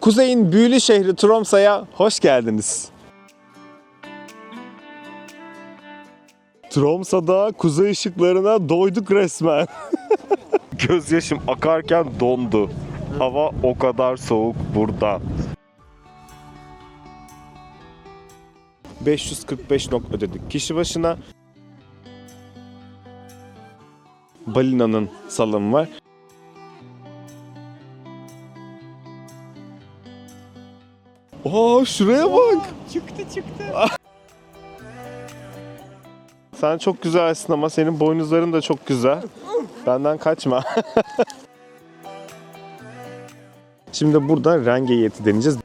Kuzey'in büyülü şehri Tromsø'ya hoş geldiniz. Tromsø'da kuzey ışıklarına doyduk resmen. Gözyaşım akarken dondu. Hava o kadar soğuk burada. 545 nok ödedik kişi başına. Balinanın salımı var. Aa, şuraya bak. Çıktı. Sen çok güzelsin ama senin boynuzların da çok güzel. Benden kaçma. Şimdi burada Rengeyet'i deneyeceğiz.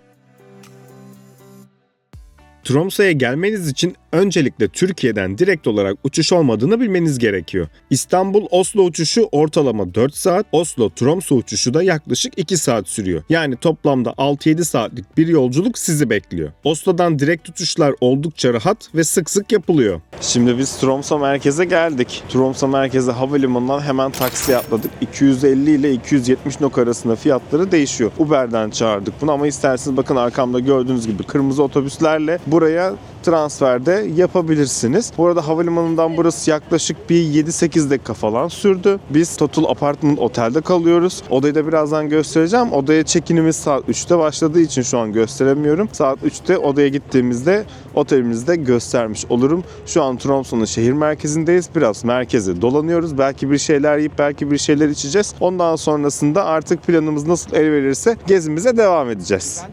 Tromsø'ya gelmeniz için öncelikle Türkiye'den direkt olarak uçuş olmadığını bilmeniz gerekiyor. İstanbul-Oslo uçuşu ortalama 4 saat, Oslo-Tromsø uçuşu da yaklaşık 2 saat sürüyor. Yani toplamda 6-7 saatlik bir yolculuk sizi bekliyor. Oslo'dan direkt uçuşlar oldukça rahat ve sık sık yapılıyor. Şimdi biz Tromsø merkeze geldik. Tromsø merkeze havalimanından hemen taksiye atladık. 250 ile 270 nok arasında fiyatları değişiyor. Uber'den çağırdık bunu ama isterseniz bakın arkamda gördüğünüz gibi kırmızı otobüslerle buraya transferde yapabilirsiniz. Bu arada havalimanından burası yaklaşık bir 7-8 dakika falan sürdü. Biz Total Apartment Otel'de kalıyoruz. Odayı da birazdan göstereceğim. Odaya check-in'imiz saat 3'te başladığı için şu an gösteremiyorum. Saat 3'te odaya gittiğimizde otelimizde göstermiş olurum. Şu an Tromsø'nun şehir merkezindeyiz. Biraz merkeze dolanıyoruz. Belki bir şeyler yiyip belki bir şeyler içeceğiz. Ondan sonrasında artık planımız nasıl el verirse gezimize devam edeceğiz.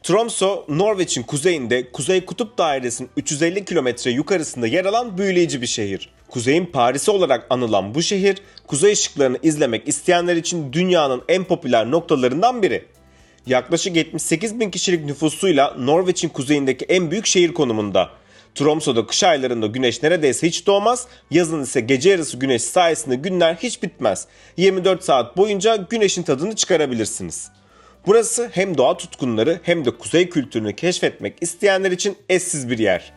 Tromsø, Norveç'in kuzeyinde Kuzey Kutup Dairesi'nin 350 kilometre yukarısında yer alan büyüleyici bir şehir. Kuzeyin Paris'i olarak anılan bu şehir, kuzey ışıklarını izlemek isteyenler için dünyanın en popüler noktalarından biri. Yaklaşık 78 bin kişilik nüfusuyla Norveç'in kuzeyindeki en büyük şehir konumunda. Tromsø'da kış aylarında güneş neredeyse hiç doğmaz, yazın ise gece yarısı güneş sayesinde günler hiç bitmez. 24 saat boyunca güneşin tadını çıkarabilirsiniz. Burası hem doğa tutkunları hem de kuzey kültürünü keşfetmek isteyenler için eşsiz bir yer.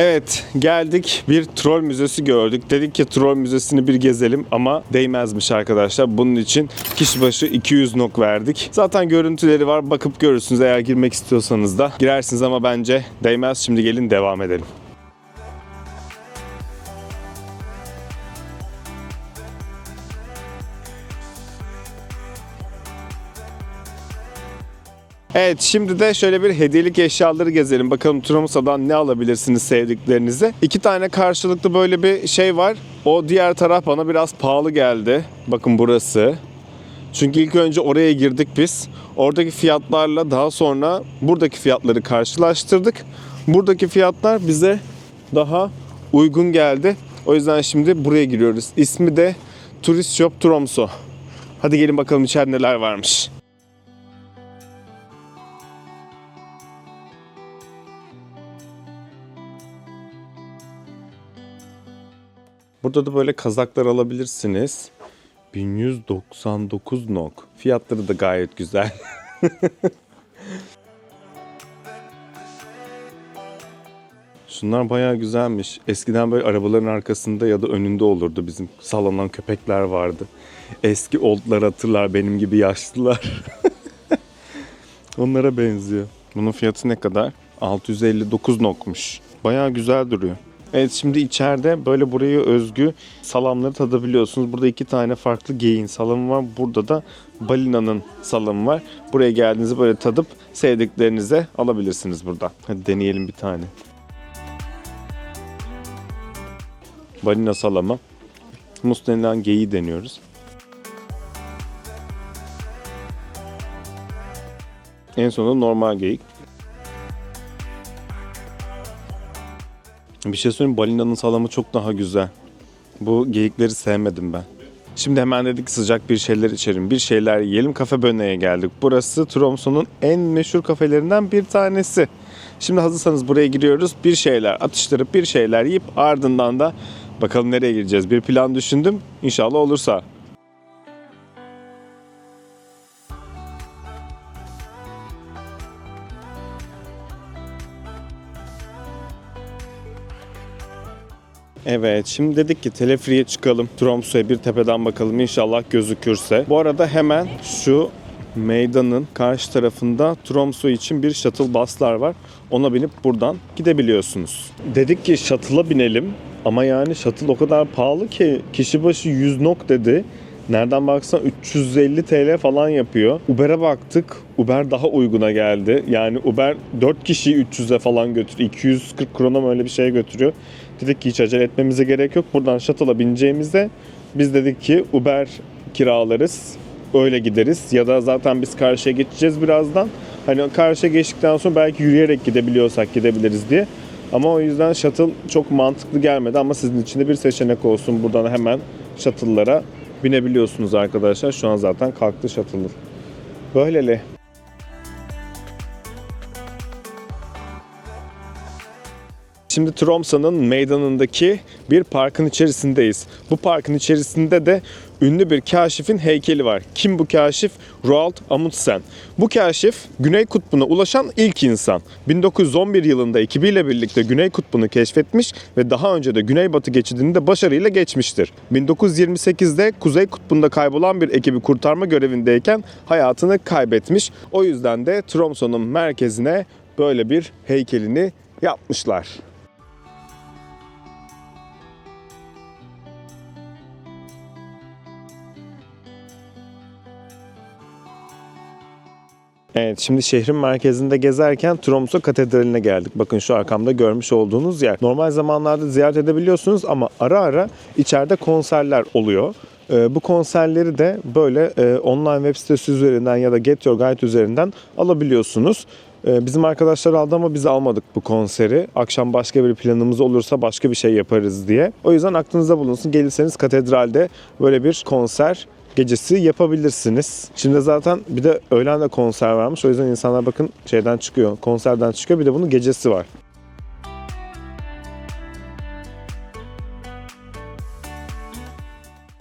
Evet, geldik, bir troll müzesi gördük. Dedik ki troll müzesini bir gezelim ama değmezmiş arkadaşlar. Bunun için kişi başı 200 nok verdik. Zaten görüntüleri var, bakıp görürsünüz eğer girmek istiyorsanız da. Girersiniz ama bence değmez. Şimdi gelin devam edelim. Evet, şimdi de şöyle bir hediyelik eşyaları gezelim. Bakalım Tromsø'dan ne alabilirsiniz sevdiklerinize. 2 tane karşılıklı böyle bir şey var. O diğer taraf bana biraz pahalı geldi. Bakın burası. Çünkü ilk önce oraya girdik biz. Oradaki fiyatlarla daha sonra buradaki fiyatları karşılaştırdık. Buradaki fiyatlar bize daha uygun geldi. O yüzden şimdi buraya giriyoruz. İsmi de Turist Shop Tromsø. Hadi gelin bakalım içeride neler varmış. Burada da böyle kazaklar alabilirsiniz. 1199 nok. Fiyatları da gayet güzel. Şunlar bayağı güzelmiş. Eskiden böyle arabaların arkasında ya da önünde olurdu. Bizim sallanan köpekler vardı. Eski oldlar hatırlar, benim gibi yaşlılar. Onlara benziyor. Bunun fiyatı ne kadar? 659 nokmuş. Bayağı güzel duruyor. Evet, şimdi içeride böyle buraya özgü salamları tadabiliyorsunuz. Burada 2 tane farklı geyiğin salamı var. Burada da balinanın salamı var. Buraya geldiğinizde böyle tadıp sevdiklerinize alabilirsiniz burada. Hadi deneyelim bir tane. Balina salamı. Mus denilen geyiği deniyoruz. En sonunda normal geyik. Bir şey söyleyeyim, balinanın salamı çok daha güzel. Bu geyikleri sevmedim ben. Şimdi hemen dedik sıcak bir şeyler içelim, bir şeyler yiyelim. Kafe Böne'ye geldik. Burası Tromsø'nun en meşhur kafelerinden bir tanesi. Şimdi hazırsanız buraya giriyoruz. Bir şeyler atıştırıp bir şeyler yiyip ardından da Bakalım nereye gireceğiz? Bir plan düşündüm. İnşallah olursa. Evet, şimdi dedik ki teleferiğe çıkalım. Tromsø'ya bir tepeden bakalım, inşallah gözükürse. Bu arada hemen şu meydanın karşı tarafında Tromsø için bir shuttle buslar var. Ona binip buradan gidebiliyorsunuz. Dedik ki shuttle'a binelim ama yani shuttle o kadar pahalı ki kişi başı 100 NOK dedi. Nereden baksan 350 TL falan yapıyor. Uber'e baktık. Uber daha uyguna geldi. Yani Uber 4 kişiyi 300'e falan götürüyor. 240 krona mı öyle bir şeye götürüyor. Dedik ki hiç acele etmemize gerek yok. Buradan shuttle'a bineceğimizde biz dedik ki Uber kiralarız. Öyle gideriz. Ya da zaten biz karşıya geçeceğiz birazdan. Hani karşıya geçtikten sonra belki yürüyerek gidebiliyorsak gidebiliriz diye. Ama o yüzden shuttle çok mantıklı gelmedi. Ama sizin için de bir seçenek olsun. Buradan hemen shuttle'lara binebiliyorsunuz arkadaşlar. Şu an zaten kalktı shuttle. Böyleli. Şimdi Tromsø'nun meydanındaki bir parkın içerisindeyiz. Bu parkın içerisinde de ünlü bir kaşifin heykeli var. Kim bu kaşif? Roald Amundsen. Bu kaşif Güney Kutbu'na ulaşan ilk insan. 1911 yılında ekibiyle birlikte Güney Kutbu'nu keşfetmiş ve daha önce de Güneybatı geçidini de başarıyla geçmiştir. 1928'de Kuzey Kutbu'nda kaybolan bir ekibi kurtarma görevindeyken hayatını kaybetmiş. O yüzden de Tromsø'nun merkezine böyle bir heykelini yapmışlar. Evet, şimdi şehrin merkezinde gezerken Tromsø Katedrali'ne geldik. Bakın şu arkamda görmüş olduğunuz yer. Normal zamanlarda ziyaret edebiliyorsunuz ama ara ara içeride konserler oluyor. Bu konserleri de böyle online web sitesi üzerinden ya da Get Your Guide üzerinden alabiliyorsunuz. Bizim arkadaşlar aldı ama biz almadık bu konseri. Akşam başka bir planımız olursa başka bir şey yaparız diye. O yüzden aklınızda bulunsun. Gelirseniz katedralde böyle bir konser gecesi yapabilirsiniz. Şimdi zaten bir de öğlen de konser varmış. O yüzden insanlar bakın şeyden çıkıyor, konserden çıkıyor. Bir de bunun gecesi var.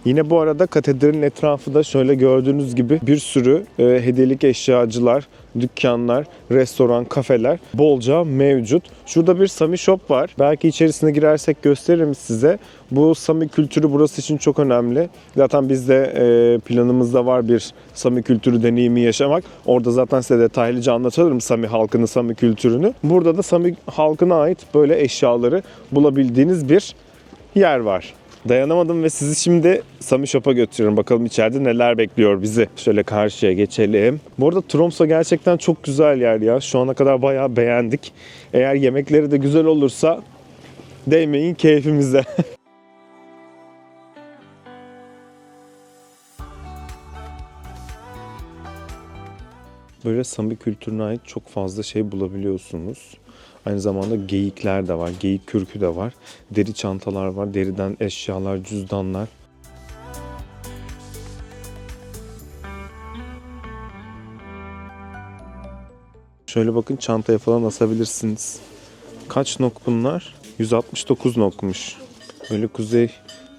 Yine bu arada katedralin etrafı da şöyle gördüğünüz gibi bir sürü hediyelik eşyacılar, dükkanlar, restoran, kafeler bolca mevcut. Şurada bir Sami Shop var. Belki içerisine girersek gösteririm size. Bu Sami kültürü burası için çok önemli. Zaten bizde planımızda var bir Sami kültürü deneyimi yaşamak. Orada zaten size detaylıca anlatırım Sami halkını, Sami kültürünü. Burada da Sami halkına ait böyle eşyaları bulabildiğiniz bir yer var. Dayanamadım ve sizi şimdi Sami Shop'a götürüyorum. Bakalım içeride neler bekliyor bizi. Şöyle karşıya geçelim. Bu arada Tromsø gerçekten çok güzel yer ya. Şu ana kadar bayağı beğendik. Eğer yemekleri de güzel olursa değmeyin keyfimize. Böyle Sami kültürüne ait çok fazla şey bulabiliyorsunuz. Aynı zamanda geyikler de var, geyik kürkü de var. Deri çantalar var, deriden eşyalar, cüzdanlar. Şöyle bakın çantaya falan asabilirsiniz. Kaç nok bunlar? 169 nokmuş. Böyle kuzey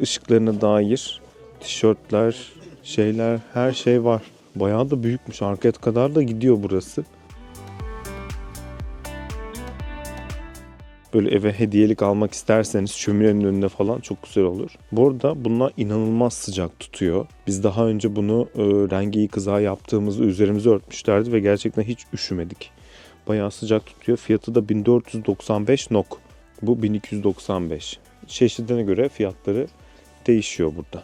ışıklarına dair tişörtler, şeyler, her şey var. Bayağı da büyükmüş. Arkaya kadar da gidiyor burası. Böyle eve hediyelik almak isterseniz şöminenin önüne falan çok güzel olur. Bu arada bunlar inanılmaz sıcak tutuyor. Biz daha önce bunu rengeyi kızağı yaptığımızda üzerimize örtmüşlerdi ve gerçekten hiç üşümedik. Bayağı sıcak tutuyor. Fiyatı da 1495 NOK. Bu 1295. Çeşidine göre fiyatları değişiyor burada.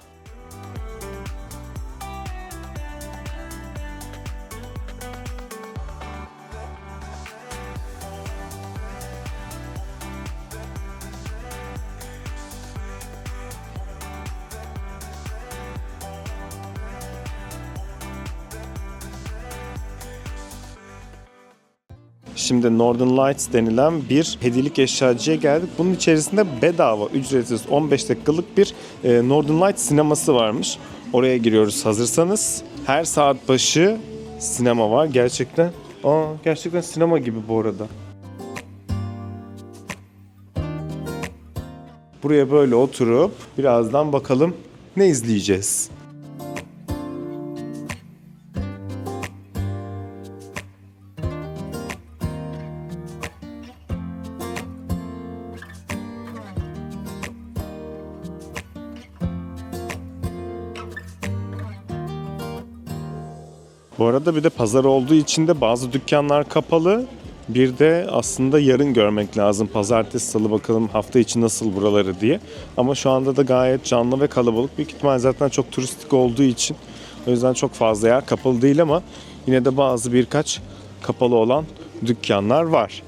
Şimdi Northern Lights denilen bir hediyelik eşyacıya geldik. Bunun içerisinde bedava, ücretsiz 15 dakikalık bir Northern Lights sineması varmış. Oraya giriyoruz hazırsanız. Her saat başı sinema var. Gerçekten sinema gibi bu arada. Buraya böyle oturup birazdan bakalım ne izleyeceğiz. Bu arada bir de pazar olduğu için de bazı dükkanlar kapalı. Bir de aslında yarın görmek lazım. Pazartesi, salı bakalım hafta içi nasıl buraları diye. Ama şu anda da gayet canlı ve kalabalık. Büyük ihtimal zaten çok turistik olduğu için. O yüzden çok fazla yer kapalı değil ama yine de birkaç kapalı olan dükkanlar var.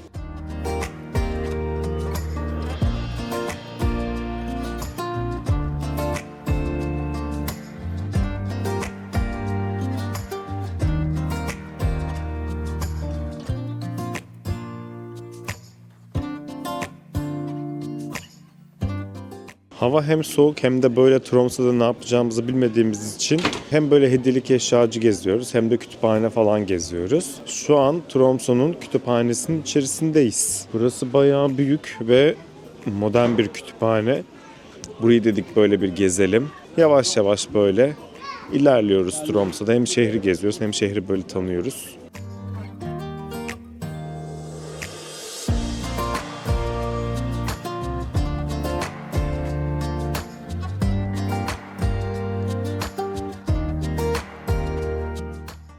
Hava hem soğuk hem de böyle Tromsø'da ne yapacağımızı bilmediğimiz için hem böyle hediyelik eşyacı geziyoruz hem de kütüphane falan geziyoruz. Şu an Tromsø'nun kütüphanesinin içerisindeyiz. Burası bayağı büyük ve modern bir kütüphane. Burayı dedik böyle bir gezelim. Yavaş yavaş böyle ilerliyoruz Tromsø'da. Hem şehri geziyoruz hem şehri böyle tanıyoruz.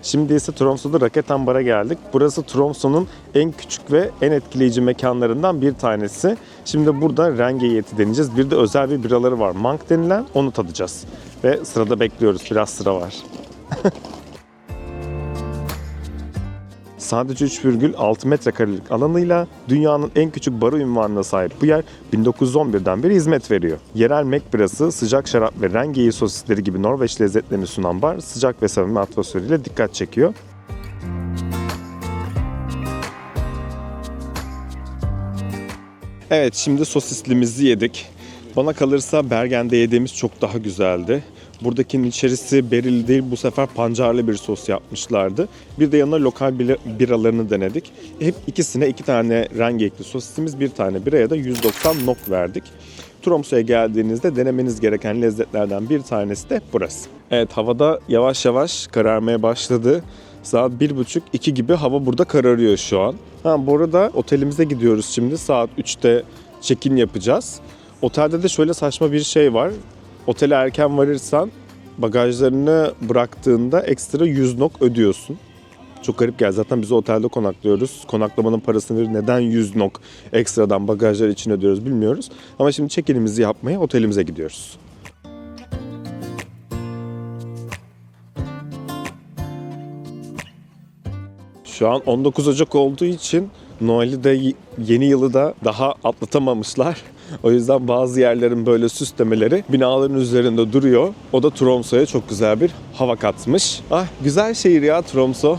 Şimdi ise Tromsø'da Raket Ambar'a geldik. Burası Tromsø'nun en küçük ve en etkileyici mekanlarından bir tanesi. Şimdi burada Rengeyeti deneyeceğiz. Bir de özel bir biraları var. Mank denilen, onu tadacağız. Ve sırada bekliyoruz. Biraz sıra var. Sadece 3,6 metrekarelik alanıyla dünyanın en küçük barı unvanına sahip bu yer 1911'den beri hizmet veriyor. Yerel Mek birası, sıcak şarap ve rengeyi sosisleri gibi Norveç lezzetlerini sunan bar sıcak ve samimi atmosferiyle dikkat çekiyor. Evet, şimdi sosislimizi yedik. Bana kalırsa Bergen'de yediğimiz çok daha güzeldi. Buradakinin içerisi berili değil, bu sefer pancarlı bir sos yapmışlardı. Bir de yanına lokal biralarını denedik. Hep ikisine 2 tane rengekli sosisimiz, 1 tane biraya da 190 NOK verdik. Tromsø'ya geldiğinizde denemeniz gereken lezzetlerden bir tanesi de burası. Evet, havada yavaş yavaş kararmaya başladı. Saat 1.30-2 gibi hava burada kararıyor şu an. Bu arada otelimize gidiyoruz şimdi. Saat 3'te check-in yapacağız. Otelde de şöyle saçma bir şey var. Otele erken varırsan bagajlarını bıraktığında ekstra 100 NOK ödüyorsun. Çok garip geldi. Zaten biz otelde konaklıyoruz. Konaklamanın parasını verip neden 100 NOK ekstradan bagajlar için ödüyoruz bilmiyoruz. Ama şimdi check-in'imizi yapmaya otelimize gidiyoruz. Şu an 19 Ocak olduğu için Noel'i de yeni yılı da daha atlatamamışlar. O yüzden bazı yerlerin böyle süslemeleri binaların üzerinde duruyor. O da Tromsø'ya çok güzel bir hava katmış. Güzel şehir ya Tromsø.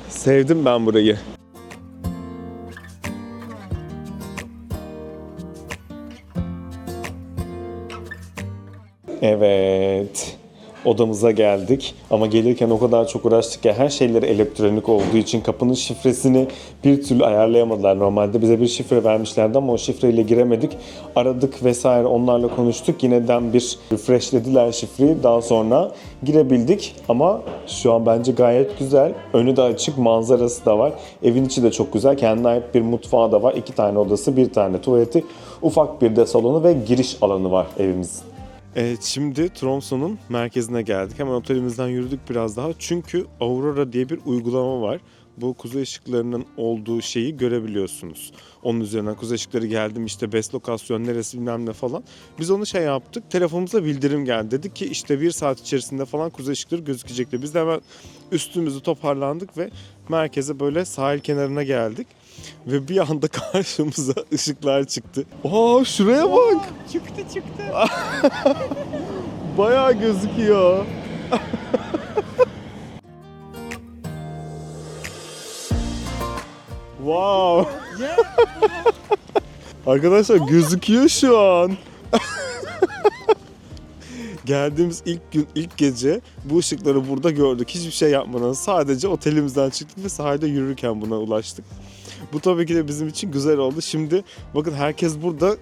Sevdim ben burayı. Evet. Odamıza geldik ama gelirken o kadar çok uğraştık ki her şeyleri elektronik olduğu için kapının şifresini bir türlü ayarlayamadılar. Normalde bize bir şifre vermişlerdi ama o şifreyle giremedik. Aradık vesaire, onlarla konuştuk. Yineden bir refreshlediler şifreyi. Daha sonra girebildik ama şu an bence gayet güzel. Önü de açık, manzarası da var. Evin içi de çok güzel. Kendine ait bir mutfağı da var. 2 tane odası, 1 tane tuvaleti, ufak bir de salonu ve giriş alanı var evimizin. Evet, şimdi Tromsø'nun merkezine geldik. Hemen otelimizden yürüdük biraz daha. Çünkü Aurora diye bir uygulama var. Bu kuzey ışıklarının olduğu şeyi görebiliyorsunuz. Onun üzerinden kuzey ışıkları geldim, işte best lokasyon neresi bilmem ne falan. Biz onu yaptık. Telefonumuza bildirim geldi. Dedik ki işte 1 saat içerisinde falan kuzey ışıkları gözükecekti. Biz de hemen üstümüzü toparlandık ve merkeze böyle sahil kenarına geldik. Ve bir anda karşımıza ışıklar çıktı. Şuraya bak. Çıktı. Bayağı gözüküyor. Wow. Arkadaşlar gözüküyor şu an. Geldiğimiz ilk gün, ilk gece bu ışıkları burada gördük. Hiçbir şey yapmadan sadece otelimizden çıktık ve sahilde yürürken buna ulaştık. Bu tabii ki de bizim için güzel oldu. Şimdi bakın herkes burada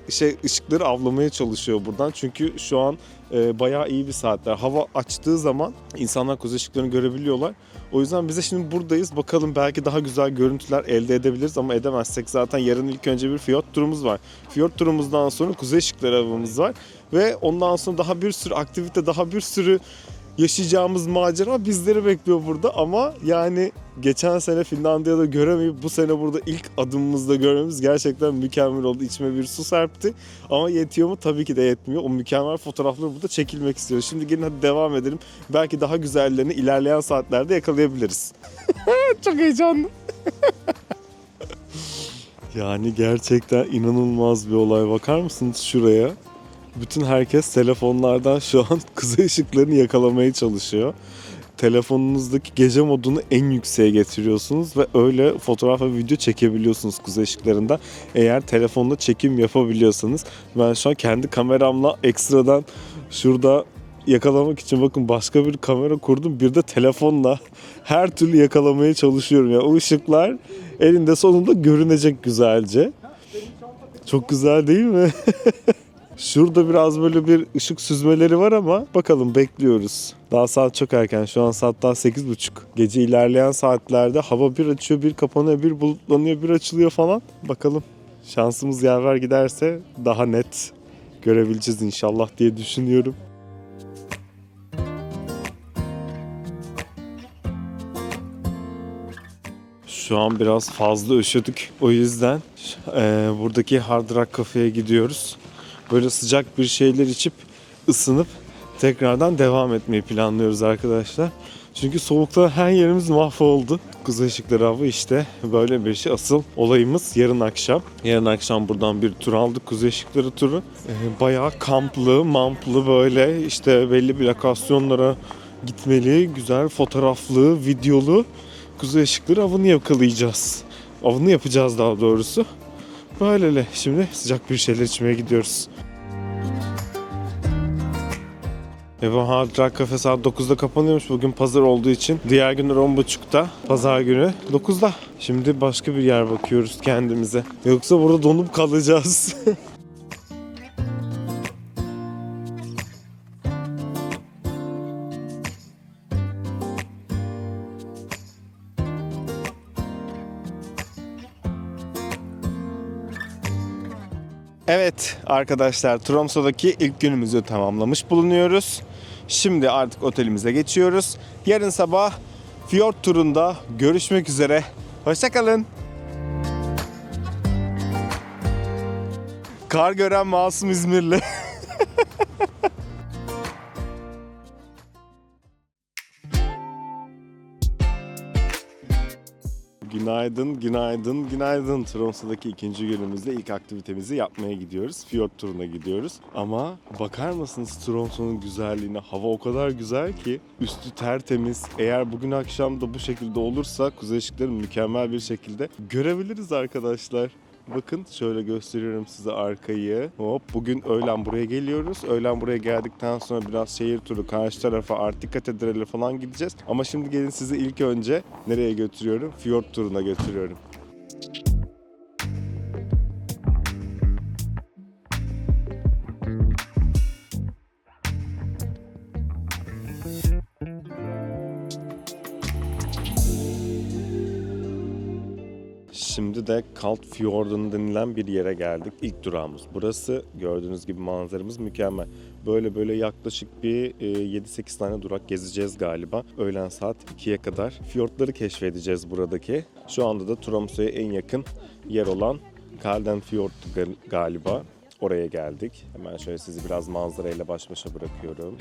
ışıkları avlamaya çalışıyor buradan. Çünkü şu an bayağı iyi bir saatler. Hava açtığı zaman insanlar kuzey ışıklarını görebiliyorlar. O yüzden biz de şimdi buradayız. Bakalım belki daha güzel görüntüler elde edebiliriz ama edemezsek zaten yarın ilk önce bir fiyort turumuz var. Fiyort turumuzdan sonra kuzey ışıkları avımız var. Ve ondan sonra daha bir sürü aktivite, daha bir sürü yaşayacağımız macera bizleri bekliyor burada. Ama yani geçen sene Finlandiya'da göremeyip bu sene burada ilk adımımızda görmemiz gerçekten mükemmel oldu. İçime bir su serpti. Ama yetiyor mu? Tabii ki de yetmiyor. O mükemmel fotoğrafları burada çekilmek istiyoruz. Şimdi gelin hadi devam edelim. Belki daha güzellerini ilerleyen saatlerde yakalayabiliriz. Çok heyecanlı. Yani gerçekten inanılmaz bir olay. Bakar mısınız şuraya? Bütün herkes telefonlardan şu an kuzey ışıklarını yakalamaya çalışıyor. Telefonunuzdaki gece modunu en yükseğe getiriyorsunuz ve öyle fotoğraf ve video çekebiliyorsunuz kuzey ışıklarında. Eğer telefonla çekim yapabiliyorsanız. Ben şu an kendi kameramla ekstradan şurada yakalamak için bakın başka bir kamera kurdum. Bir de telefonla her türlü yakalamaya çalışıyorum. Yani o ışıklar elinde sonunda görünecek güzelce. Çok güzel değil mi? Şurada biraz böyle bir ışık süzmeleri var ama bakalım bekliyoruz. Daha saat çok erken. Şu an saat daha 8.30. Gece ilerleyen saatlerde hava bir açıyor, bir kapanıyor, bir bulutlanıyor, bir açılıyor falan. Bakalım şansımız yaver giderse daha net görebileceğiz inşallah diye düşünüyorum. Şu an biraz fazla üşüdük. O yüzden buradaki Hard Rock Cafe'ye gidiyoruz. Böyle sıcak bir şeyler içip ısınıp tekrardan devam etmeyi planlıyoruz arkadaşlar. Çünkü soğukta her yerimiz mahvoldu. Kuzey ışıkları avı işte böyle bir şey. Asıl olayımız yarın akşam. Yarın akşam buradan bir tur aldık. Kuzey ışıkları turu. Bayağı kamplı, mamplı böyle işte belli bir lokasyonlara gitmeli. Güzel fotoğraflı, videolu kuzey ışıkları avını yakalayacağız. Avını yapacağız daha doğrusu. Böyle şimdi sıcak bir şeyler içmeye gidiyoruz. Bu Hard Rock Cafe saat 9'da kapanıyormuş. Bugün pazar olduğu için. Diğer günler 10.30'da. Pazar günü 9'da. Şimdi başka bir yer bakıyoruz kendimize. Yoksa burada donup kalacağız. Evet arkadaşlar, Tromsø'daki ilk günümüzü tamamlamış bulunuyoruz. Şimdi artık otelimize geçiyoruz. Yarın sabah fiyort turunda görüşmek üzere. Hoşça kalın. Kar gören masum İzmirli. Günaydın, günaydın, günaydın. Tromsø'daki ikinci günümüzde ilk aktivitemizi yapmaya gidiyoruz. Fiyort turuna gidiyoruz. Ama bakar mısınız Tromsø'nun güzelliğine? Hava o kadar güzel ki üstü tertemiz. Eğer bugün akşam da bu şekilde olursa kuzey ışıklarını mükemmel bir şekilde görebiliriz arkadaşlar. Bakın şöyle gösteriyorum size arkayı. Hop, bugün öğlen buraya geliyoruz. Öğlen buraya geldikten sonra biraz şehir turu, karşı tarafa Arctic Katedrali falan gideceğiz. Ama şimdi gelin sizi ilk önce nereye götürüyorum? Fiyort turuna götürüyorum. Şimdi de Kaltfjorden denilen bir yere geldik. İlk durağımız burası. Gördüğünüz gibi manzaramız mükemmel. Böyle yaklaşık bir 7-8 tane durak gezeceğiz galiba. Öğlen saat 2'ye kadar fiyortları keşfedeceğiz buradaki. Şu anda da Tromsø'ya en yakın yer olan Kaldenfjord galiba. Oraya geldik. Hemen şöyle sizi biraz manzarayla baş başa bırakıyorum.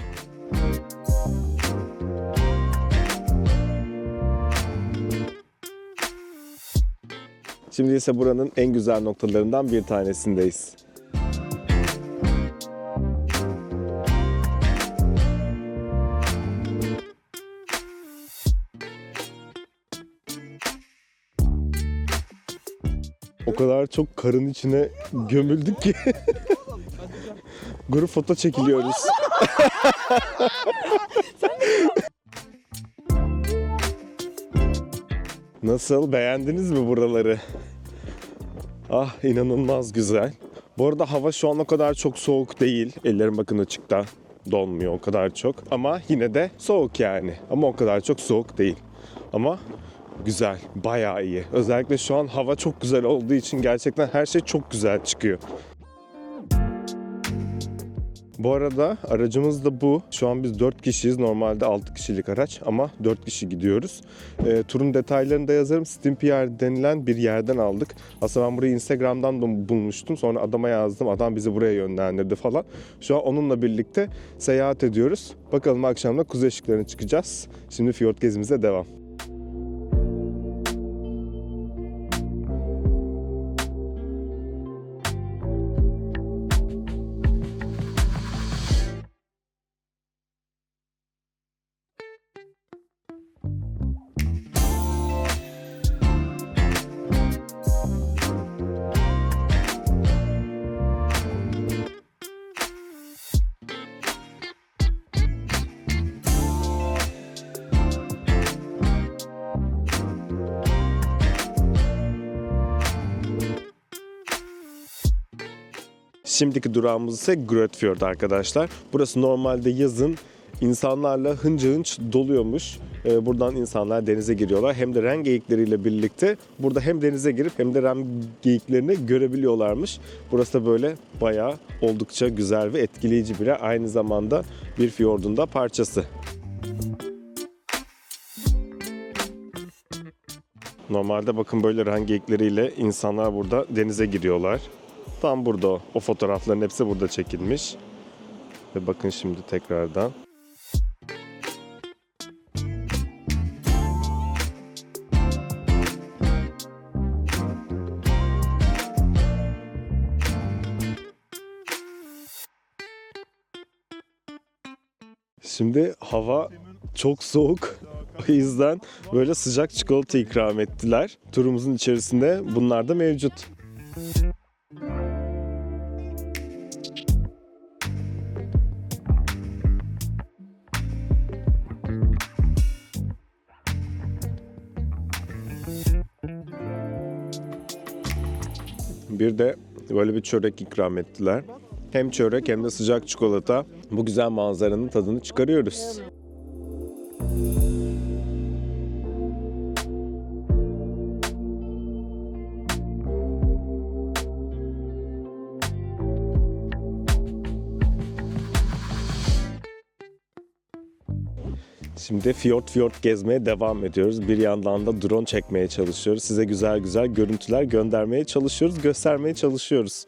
Şimdi ise buranın en güzel noktalarından bir tanesindeyiz. O kadar çok karın içine gömüldük ki grup foto çekiliyoruz. Nasıl? Beğendiniz mi buraları? Ah, inanılmaz güzel. Bu arada hava şu an o kadar çok soğuk değil. Ellerim bakın açıkta. Donmuyor o kadar çok. Ama yine de soğuk yani. Ama o kadar çok soğuk değil. Ama güzel. Bayağı iyi. Özellikle şu an hava çok güzel olduğu için gerçekten her şey çok güzel çıkıyor. Bu arada aracımız da bu. Şu an biz 4 kişiyiz. Normalde 6 kişilik araç ama 4 kişi gidiyoruz. Turun detaylarını da yazarım. Stimpier denilen bir yerden aldık. Aslında ben burayı Instagram'dan da bulmuştum. Sonra adama yazdım. Adam bizi buraya yönlendirdi falan. Şu an onunla birlikte seyahat ediyoruz. Bakalım akşam da kuzey ışıklarına çıkacağız. Şimdi fiyort gezimize devam. Şimdiki durağımız ise Grøtfjord arkadaşlar. Burası normalde yazın insanlarla hınca hınç doluyormuş. Buradan insanlar denize giriyorlar. Hem de ren geyikleriyle birlikte burada hem denize girip hem de ren geyiklerini görebiliyorlarmış. Burası da böyle bayağı oldukça güzel ve etkileyici bir yer. Aynı zamanda bir fiyordun da parçası. Normalde bakın böyle ren geyikleriyle insanlar burada denize giriyorlar. Tam burada o fotoğrafların hepsi burada çekilmiş. Ve bakın şimdi tekrardan. Şimdi hava çok soğuk. O yüzden böyle sıcak çikolata ikram ettiler. Turumuzun içerisinde bunlar da mevcut. Bir de böyle bir çörek ikram ettiler. Hem çörek hem de sıcak çikolata. Bu güzel manzaranın tadını çıkarıyoruz. Şimdi fiyord gezmeye devam ediyoruz. Bir yandan da drone çekmeye çalışıyoruz. Size güzel güzel görüntüler göndermeye çalışıyoruz, göstermeye çalışıyoruz.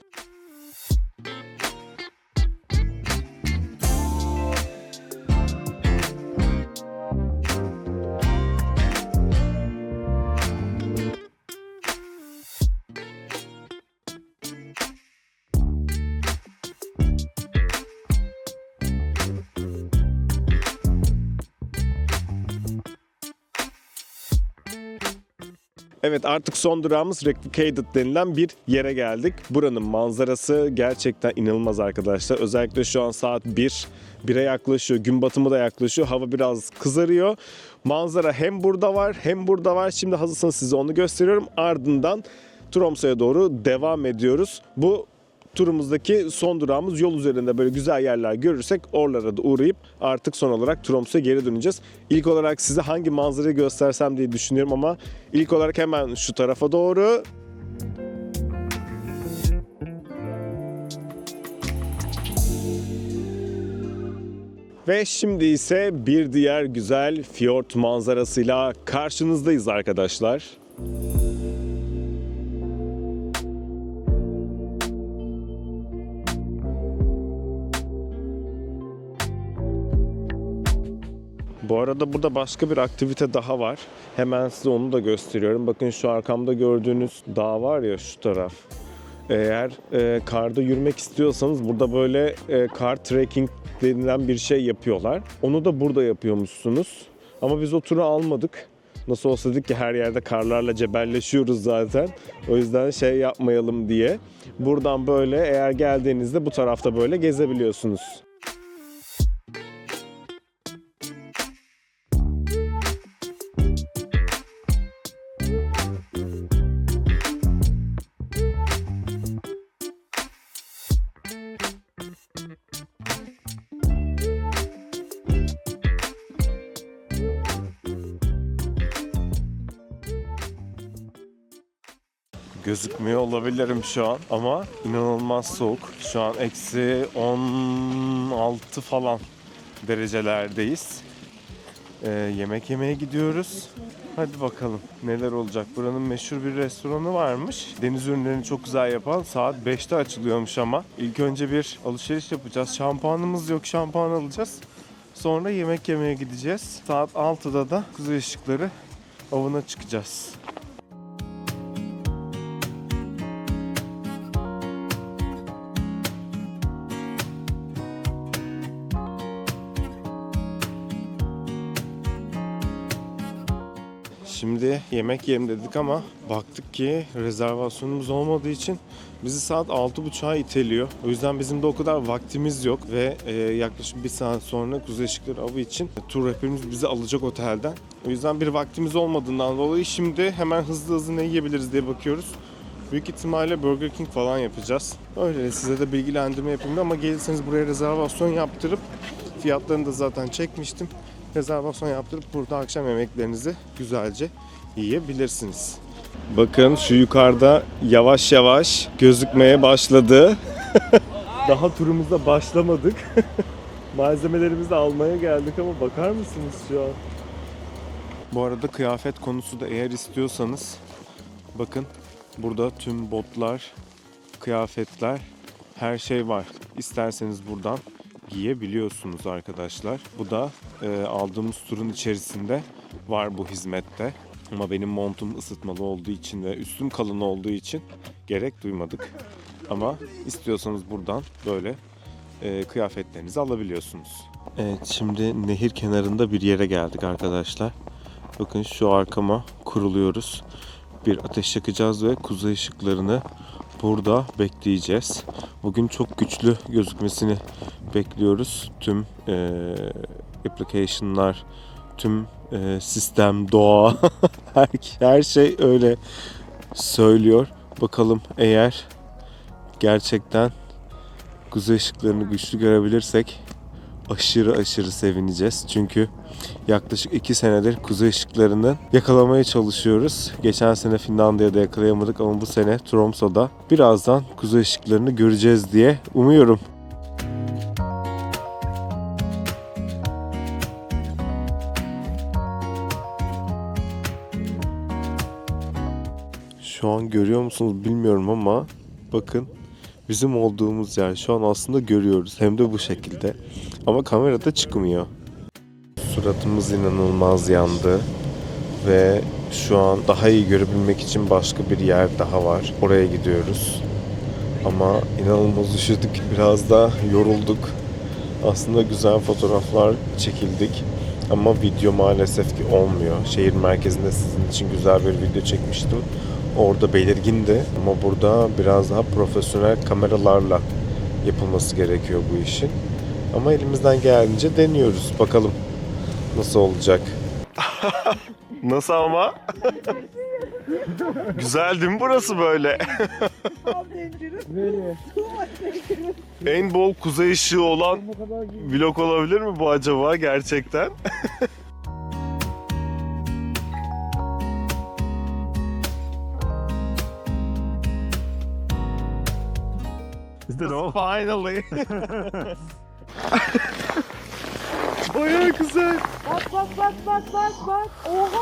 Evet, artık son durağımız Replicated denilen bir yere geldik. Buranın manzarası gerçekten inanılmaz arkadaşlar. Özellikle şu an saat 1'e yaklaşıyor. Gün batımı da yaklaşıyor. Hava biraz kızarıyor. Manzara hem burada var hem burada var. Şimdi hazırsanız size onu gösteriyorum. Ardından Tromsø'ya doğru devam ediyoruz. Bu turumuzdaki son durağımız, yol üzerinde böyle güzel yerler görürsek oralara da uğrayıp artık son olarak Tromsø'ya geri döneceğiz. İlk olarak size hangi manzarayı göstersem diye düşünüyorum ama ilk olarak hemen şu tarafa doğru. Ve şimdi ise bir diğer güzel fiyord manzarasıyla karşınızdayız arkadaşlar. Bu arada burada başka bir aktivite daha var. Hemen size onu da gösteriyorum. Bakın şu arkamda gördüğünüz dağ var ya, şu taraf. Eğer karda yürümek istiyorsanız burada böyle kar trekking denilen bir şey yapıyorlar. Onu da burada yapıyormuşsunuz. Ama biz o turu almadık. Nasıl olsa dedik ki her yerde karlarla cebelleşiyoruz zaten. O yüzden şey yapmayalım diye. Buradan böyle eğer geldiğinizde bu tarafta böyle gezebiliyorsunuz. gözükmüyor olabilirim şu an ama inanılmaz soğuk. Şu an eksi 16 falan derecelerdeyiz. Yemek yemeye gidiyoruz. Hadi bakalım neler olacak. Buranın meşhur bir restoranı varmış. Deniz ürünlerini çok güzel yapan. Saat 5'te açılıyormuş ama. İlk önce bir alışveriş yapacağız. Şampuanımız yok. Şampuan alacağız. Sonra yemek yemeye gideceğiz. Saat 6'da da kuzey ışıkları avına çıkacağız. Şimdi yemek yiyelim dedik ama baktık ki rezervasyonumuz olmadığı için bizi saat 6.30'a iteliyor. O yüzden bizim de o kadar vaktimiz yok ve yaklaşık bir saat sonra Kuzey Işıkları avı için tur rehberimiz bizi alacak otelden. O yüzden bir vaktimiz olmadığından dolayı şimdi hemen hızlı ne yiyebiliriz diye bakıyoruz. Büyük ihtimalle Burger King falan yapacağız. Öyle size de bilgilendirme yapayım ama gelirseniz buraya rezervasyon yaptırıp fiyatlarını da zaten çekmiştim. Rezervasyon yaptırıp burada akşam yemeklerinizi güzelce yiyebilirsiniz. Bakın şu yukarıda yavaş yavaş gözükmeye başladı. Daha turumuza başlamadık. Malzemelerimizi almaya geldik ama bakar mısınız şu an? Bu arada kıyafet konusu da eğer istiyorsanız bakın burada tüm botlar, kıyafetler, her şey var. İsterseniz buradan giyebiliyorsunuz arkadaşlar. Bu da aldığımız turun içerisinde var bu hizmette. Ama benim montum ısıtmalı olduğu için ve üstüm kalın olduğu için gerek duymadık. Ama istiyorsanız buradan böyle kıyafetlerinizi alabiliyorsunuz. Evet, şimdi nehir kenarında bir yere geldik arkadaşlar. Bakın şu arkama kuruluyoruz. Bir ateş yakacağız ve kuzey ışıklarını burada bekleyeceğiz. Bugün çok güçlü gözükmesini bekliyoruz. Tüm application'lar, tüm sistem, doğa, her şey öyle söylüyor. Bakalım eğer gerçekten kuzey ışıklarını güçlü görebilirsek aşırı sevineceğiz. Çünkü yaklaşık 2 senedir kuzey ışıklarını yakalamaya çalışıyoruz. Geçen sene Finlandiya'da yakalayamadık ama bu sene Tromso'da birazdan kuzey ışıklarını göreceğiz diye umuyorum. Şu an görüyor musunuz bilmiyorum ama bakın bizim olduğumuz yer şu an aslında görüyoruz. Hem de bu şekilde. Ama kamerada çıkmıyor. Suratımız inanılmaz yandı. Ve şu an daha iyi görebilmek için başka bir yer daha var. Oraya gidiyoruz. Ama inanılmaz üşüdük. Biraz da yorulduk. Aslında güzel fotoğraflar çekildik. Ama video maalesef ki olmuyor. Şehir merkezinde sizin için güzel bir video çekmiştim. Orada belirgindi. Ama burada biraz daha profesyonel kameralarla yapılması gerekiyor bu işin. Ama elimizden geldiğince deniyoruz. Bakalım nasıl olacak. Nasıl ama? Güzel değil mi burası böyle? En bol kuzey ışığı olan vlog olabilir mi bu acaba gerçekten? Finally. Bayağı güzel. Bak. Oha.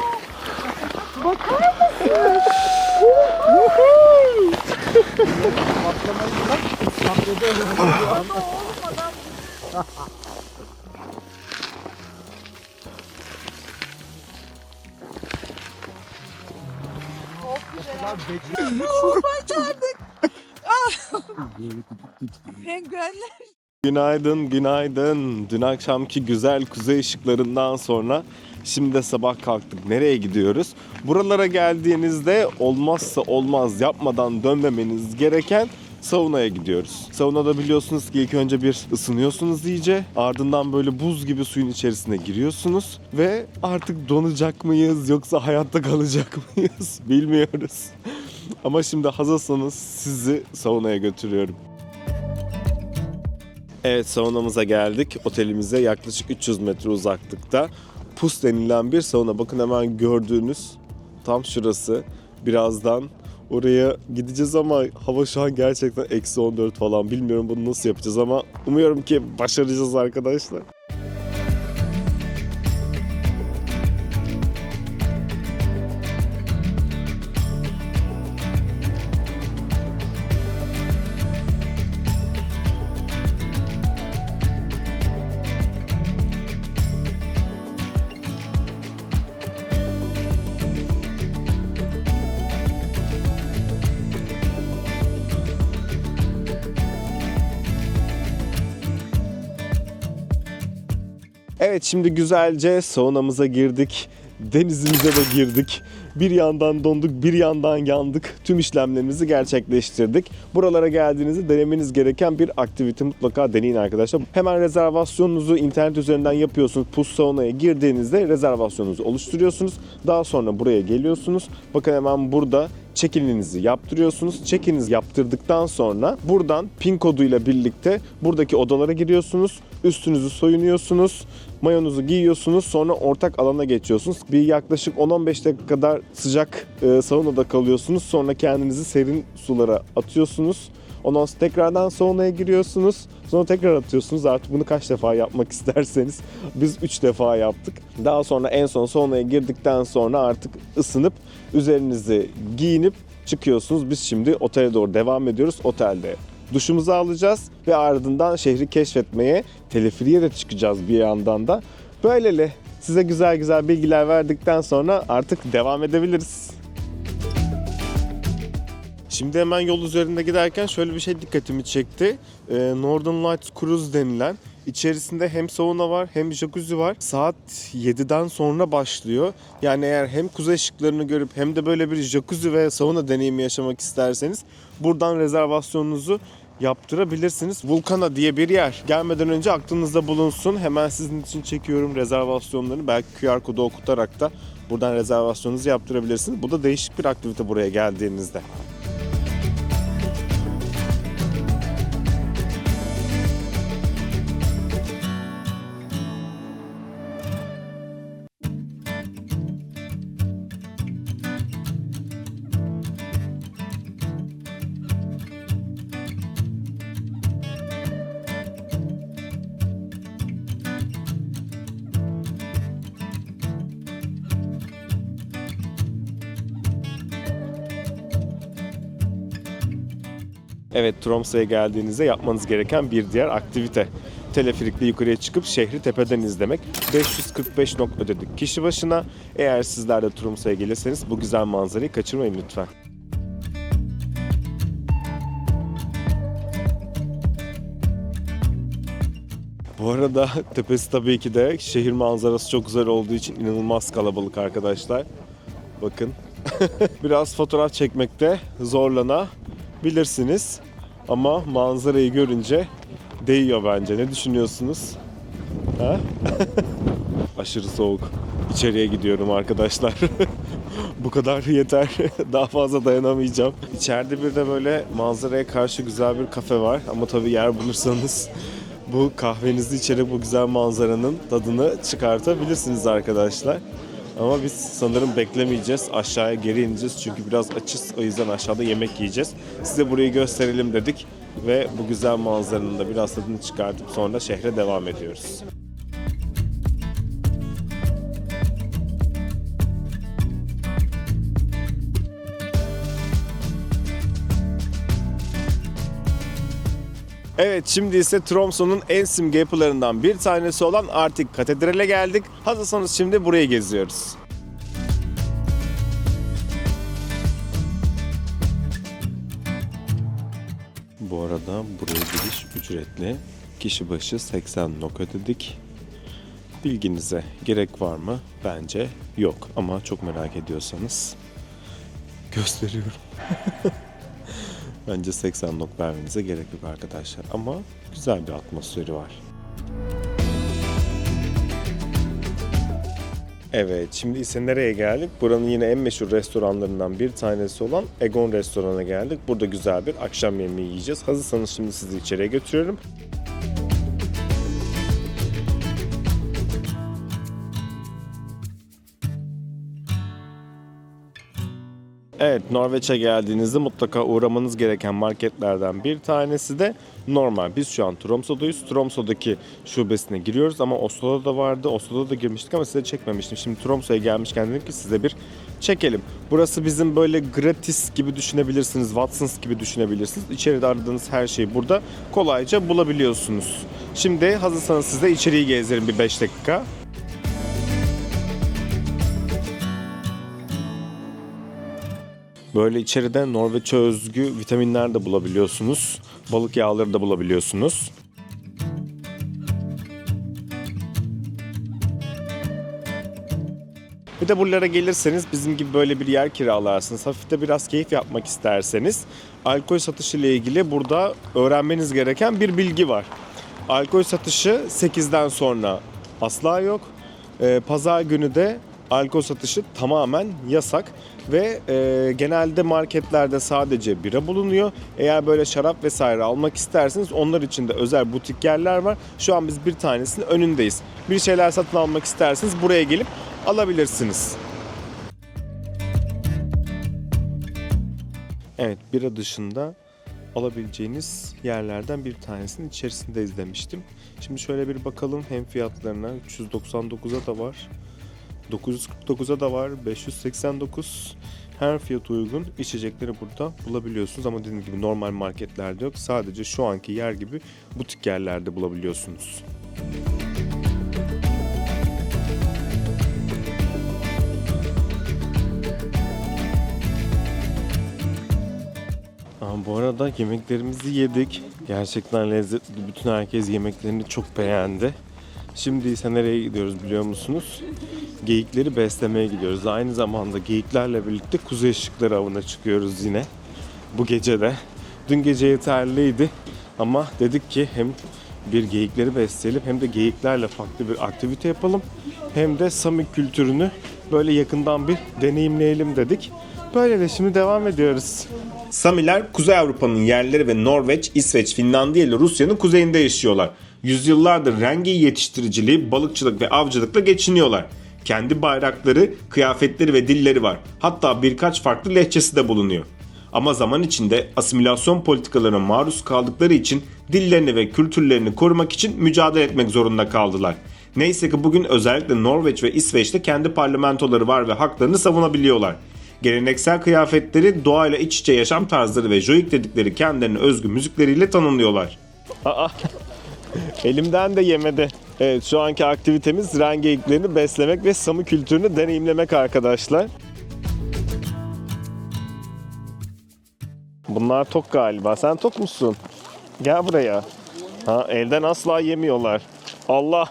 Bakar mısın? Başardık. Penguenler. Günaydın. Dün akşamki güzel kuzey ışıklarından sonra şimdi de sabah kalktık. Nereye gidiyoruz? Buralara geldiğinizde olmazsa olmaz yapmadan dönmemeniz gereken saunaya gidiyoruz. Saunada biliyorsunuz ki ilk önce bir ısınıyorsunuz iyice. Ardından böyle buz gibi suyun içerisine giriyorsunuz. Ve artık donacak mıyız yoksa hayatta kalacak mıyız bilmiyoruz. Ama şimdi hazırsanız sizi saunaya götürüyorum. Evet, saunamıza geldik. Otelimize yaklaşık 300 metre uzaklıkta. Pus denilen bir sauna. Bakın hemen gördüğünüz tam şurası. Birazdan Oraya gideceğiz ama hava şu an gerçekten -14 falan. Bilmiyorum bunu nasıl yapacağız ama umuyorum ki başaracağız arkadaşlar. Evet, şimdi güzelce saunamıza girdik. Denizimize de girdik. Bir yandan donduk, bir yandan yandık. Tüm işlemlerimizi gerçekleştirdik. Buralara geldiğinizde denemeniz gereken bir aktivite mutlaka deneyin arkadaşlar. Hemen rezervasyonunuzu internet üzerinden yapıyorsunuz. Pus saunaya girdiğinizde rezervasyonunuzu oluşturuyorsunuz. Daha sonra buraya geliyorsunuz. Bakın hemen burada check-in'inizi yaptırıyorsunuz. Check-in'inizi yaptırdıktan sonra buradan PIN koduyla birlikte buradaki odalara giriyorsunuz. Üstünüzü soyunuyorsunuz. Mayonuzu giyiyorsunuz. Sonra ortak alana geçiyorsunuz. Bir yaklaşık 10-15 dakika kadar sıcak saunada kalıyorsunuz. Sonra kendinizi serin sulara atıyorsunuz. Ondan sonra tekrardan saunaya giriyorsunuz. Sonra tekrar atıyorsunuz. Artık bunu kaç defa yapmak isterseniz. Biz 3 defa yaptık. Daha sonra en son saunaya girdikten sonra artık ısınıp üzerinizi giyinip çıkıyorsunuz. Biz şimdi otele doğru devam ediyoruz. Otelde duşumuzu alacağız ve ardından şehri keşfetmeye, teleferiğe de çıkacağız bir yandan da. Böylece size güzel güzel bilgiler verdikten sonra artık devam edebiliriz. Şimdi hemen yol üzerinde giderken şöyle bir şey dikkatimi çekti. Northern Lights Cruise denilen, içerisinde hem sauna var hem jacuzzi var. Saat 7'den sonra başlıyor. Yani eğer hem kuzey ışıklarını görüp hem de böyle bir jacuzzi ve sauna deneyimi yaşamak isterseniz buradan rezervasyonunuzu yaptırabilirsiniz. Vulcana diye bir yer. Gelmeden önce aklınızda bulunsun. Hemen sizin için çekiyorum rezervasyonlarını. Belki QR kodu okutarak da buradan rezervasyonunuzu yaptırabilirsiniz. Bu da değişik bir aktivite buraya geldiğinizde. Evet, Tromsø'ya geldiğinizde yapmanız gereken bir diğer aktivite. Teleferikle yukarıya çıkıp şehri tepeden izlemek. 545 NOK ödedik kişi başına. Eğer sizler de Tromsø'ya gelirseniz bu güzel manzarayı kaçırmayın lütfen. Bu arada tepesi tabii ki de şehir manzarası çok güzel olduğu için inanılmaz kalabalık arkadaşlar. Bakın. Biraz fotoğraf çekmekte zorlanabilirsiniz. Ama manzarayı görünce değiyor bence. Ne düşünüyorsunuz? Ha? Aşırı soğuk. İçeriye gidiyorum arkadaşlar. Bu kadar yeter. Daha fazla dayanamayacağım. İçeride bir de böyle manzaraya karşı güzel bir kafe var. Ama tabii yer bulursanız bu kahvenizi içerek bu güzel manzaranın tadını çıkartabilirsiniz arkadaşlar. Ama biz sanırım beklemeyeceğiz. Aşağıya geri ineceğiz çünkü biraz açız. O yüzden aşağıda yemek yiyeceğiz. Size burayı gösterelim dedik ve bu güzel manzaranın da biraz tadını çıkartıp sonra şehre devam ediyoruz. Evet, şimdi ise Tromsø'nun en simge yapılarından bir tanesi olan Arctic Katedral'e geldik. Hazırsanız şimdi burayı geziyoruz. Bu arada buraya giriş ücretli. Kişi başı 80 NOK ödedik. Bilginize gerek var mı? Bence yok. Ama çok merak ediyorsanız gösteriyorum. Bence 80 NOK vermenize gerek yok arkadaşlar. Ama güzel bir atmosferi var. Evet, şimdi ise nereye geldik? Buranın yine en meşhur restoranlarından bir tanesi olan Egon Restoran'a geldik. Burada güzel bir akşam yemeği yiyeceğiz. Hazırsanız şimdi sizi içeriye götürüyorum. Evet, Norveç'e geldiğinizde mutlaka uğramanız gereken marketlerden bir tanesi de normal. Biz şu an Tromsø'dayız. Tromsø'daki şubesine giriyoruz ama Oslo'da da vardı. Oslo'da da girmiştik ama size çekmemiştim. Şimdi Tromsø'ya gelmişken dedim ki size bir çekelim. Burası bizim böyle gratis gibi düşünebilirsiniz. Watsons gibi düşünebilirsiniz. İçeride aradığınız her şeyi burada kolayca bulabiliyorsunuz. Şimdi hazırsanız size içeriği gezdirin bir 5 dakika. Böyle içeride Norveç'e özgü vitaminler de bulabiliyorsunuz. Balık yağları da bulabiliyorsunuz. Bir de buralara gelirseniz bizim gibi böyle bir yer kiralarsınız. Hafif de biraz keyif yapmak isterseniz alkol satışı ile ilgili burada öğrenmeniz gereken bir bilgi var. Alkol satışı 8'den sonra asla yok. Pazar günü de alkol satışı tamamen yasak ve genelde marketlerde sadece bira bulunuyor. Eğer böyle şarap vesaire almak isterseniz onlar için de özel butik yerler var. Şu an biz bir tanesinin önündeyiz. Bir şeyler satın almak isterseniz buraya gelip alabilirsiniz. Evet, bira dışında alabileceğiniz yerlerden bir tanesinin içerisindeyiz demiştim. Şimdi şöyle bir bakalım hem fiyatlarına. 399'a da var. 949'a da var. 589. Her fiyat uygun içecekleri burada bulabiliyorsunuz. Ama dediğim gibi normal marketlerde yok. Sadece şu anki yer gibi butik yerlerde bulabiliyorsunuz. Bu arada yemeklerimizi yedik. Gerçekten lezzetli. Bütün herkes yemeklerini çok beğendi. Şimdi ise nereye gidiyoruz biliyor musunuz? Geyikleri beslemeye gidiyoruz. Aynı zamanda geyiklerle birlikte kuzey ışıkları avına çıkıyoruz yine. Bu gece de. Dün gece yeterliydi. Ama dedik ki hem bir geyikleri besleyelim hem de geyiklerle farklı bir aktivite yapalım. Hem de Sami kültürünü böyle yakından bir deneyimleyelim dedik. Böyle de şimdi devam ediyoruz. Samiler Kuzey Avrupa'nın yerleri ve Norveç, İsveç, Finlandiya ile Rusya'nın kuzeyinde yaşıyorlar. Yüzyıllardır rengi yetiştiriciliği, balıkçılık ve avcılıkla geçiniyorlar. Kendi bayrakları, kıyafetleri ve dilleri var. Hatta birkaç farklı lehçesi de bulunuyor. Ama zaman içinde asimilasyon politikalarına maruz kaldıkları için dillerini ve kültürlerini korumak için mücadele etmek zorunda kaldılar. Neyse ki bugün özellikle Norveç ve İsveç'te kendi parlamentoları var ve haklarını savunabiliyorlar. Geleneksel kıyafetleri, doğayla iç içe yaşam tarzları ve joik dedikleri kendilerine özgü müzikleriyle tanımlıyorlar. Elimden de yemedi. Evet, şu anki aktivitemiz ren geyiklerini beslemek ve Sami kültürünü deneyimlemek arkadaşlar. Bunlar tok galiba. Sen tok musun? Gel buraya. Elden asla yemiyorlar. Allah.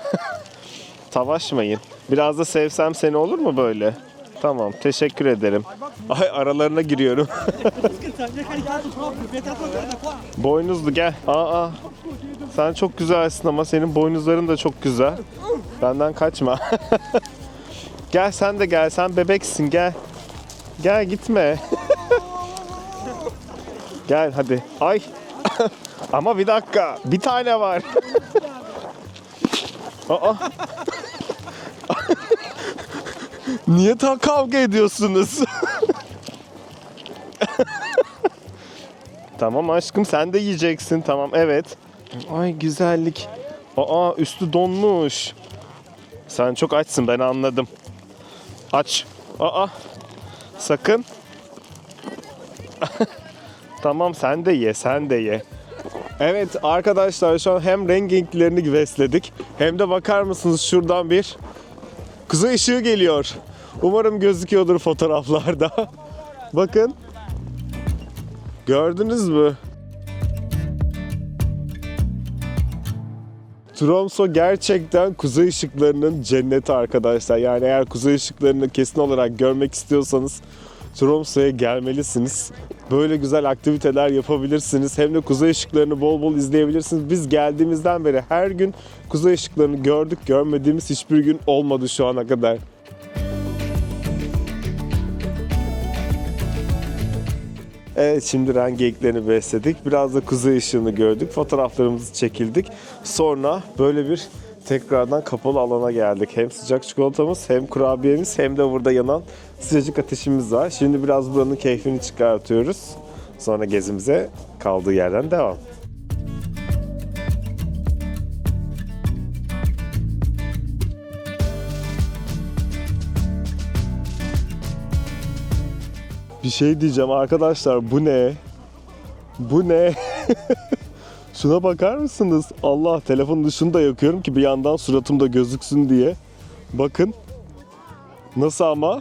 Savaşmayın. Biraz da sevsem seni olur mu böyle? Tamam, teşekkür ederim. Ay, aralarına giriyorum. Boynuzlu gel. Sen çok güzelsin ama senin boynuzların da çok güzel. Benden kaçma. Gel sen de gel. Sen bebeksin gel. Gel gitme. Gel hadi. Ay. Ama bir dakika. Bir tane var. Niye kavga ediyorsunuz? Tamam aşkım sen de yiyeceksin. Tamam evet. Ay güzellik. Üstü donmuş. Sen çok açsın ben anladım. Aç. Sakın. Tamam sen de ye sen de ye. Evet arkadaşlar şu an hem renginklerini besledik hem de bakar mısınız şuradan bir kuzey ışığı geliyor. Umarım gözüküyordur fotoğraflarda. Bakın. Gördünüz mü? Tromsø gerçekten kuzey ışıklarının cenneti arkadaşlar. Yani eğer kuzey ışıklarını kesin olarak görmek istiyorsanız Tromsø'ya gelmelisiniz. Böyle güzel aktiviteler yapabilirsiniz. Hem de kuzey ışıklarını bol bol izleyebilirsiniz. Biz geldiğimizden beri her gün kuzey ışıklarını gördük. Görmediğimiz hiçbir gün olmadı şu ana kadar. Evet şimdi ren geyiklerini besledik. Biraz da kuzey ışığını gördük. Fotoğraflarımızı çekildik. Sonra böyle bir Tekrardan kapalı alana geldik. Hem sıcak çikolatamız hem kurabiyemiz hem de burada yanan sıcacık ateşimiz var. Şimdi biraz buranın keyfini çıkartıyoruz. Sonra gezimize kaldığı yerden devam. Bir şey diyeceğim arkadaşlar, bu ne? Bu ne? Şuna bakar mısınız? Allah, telefonun ışığını da yakıyorum ki bir yandan suratımda gözüksün diye. Bakın. Nasıl ama?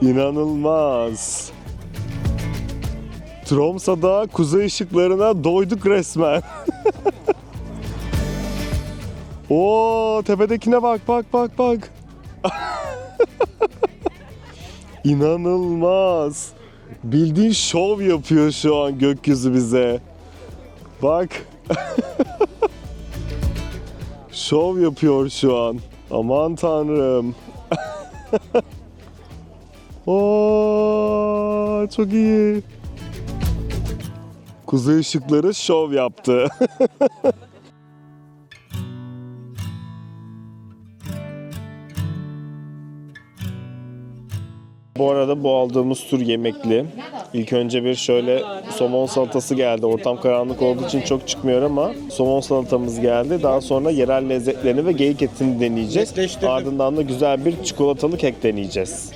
İnanılmaz. Tromsa'da kuzey ışıklarına doyduk resmen. Oo, tepedekine bak bak bak bak. İnanılmaz. Bildiğin şov yapıyor şu an gökyüzü bize. Bak. Şov yapıyor şu an. Aman tanrım. Oo, çok iyi. Kuzey ışıkları şov yaptı. Bu arada bu aldığımız tur yemekli. İlk önce bir şöyle somon salatası geldi. Ortam karanlık olduğu için çok çıkmıyor ama somon salatamız geldi. Daha sonra yerel lezzetlerini ve geyik etini deneyeceğiz. Ardından da güzel bir çikolatalı kek deneyeceğiz.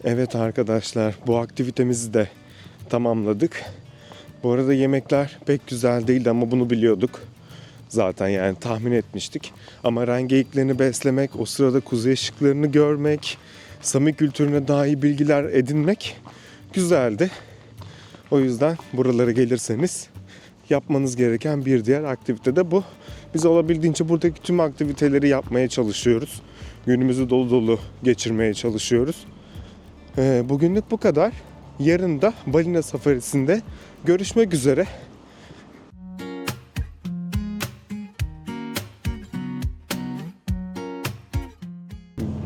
Evet arkadaşlar, bu aktivitemizi de tamamladık. Bu arada yemekler pek güzel değildi ama bunu biliyorduk. Zaten yani tahmin etmiştik. Ama ren geyiklerini beslemek, o sırada kuzey ışıklarını görmek, Sami kültürüne daha iyi bilgiler edinmek güzeldi. O yüzden buralara gelirseniz yapmanız gereken bir diğer aktivite de bu. Biz olabildiğince buradaki tüm aktiviteleri yapmaya çalışıyoruz. Günümüzü dolu dolu geçirmeye çalışıyoruz. Bugünlük bu kadar. Yarın da balina safarisinde görüşmek üzere.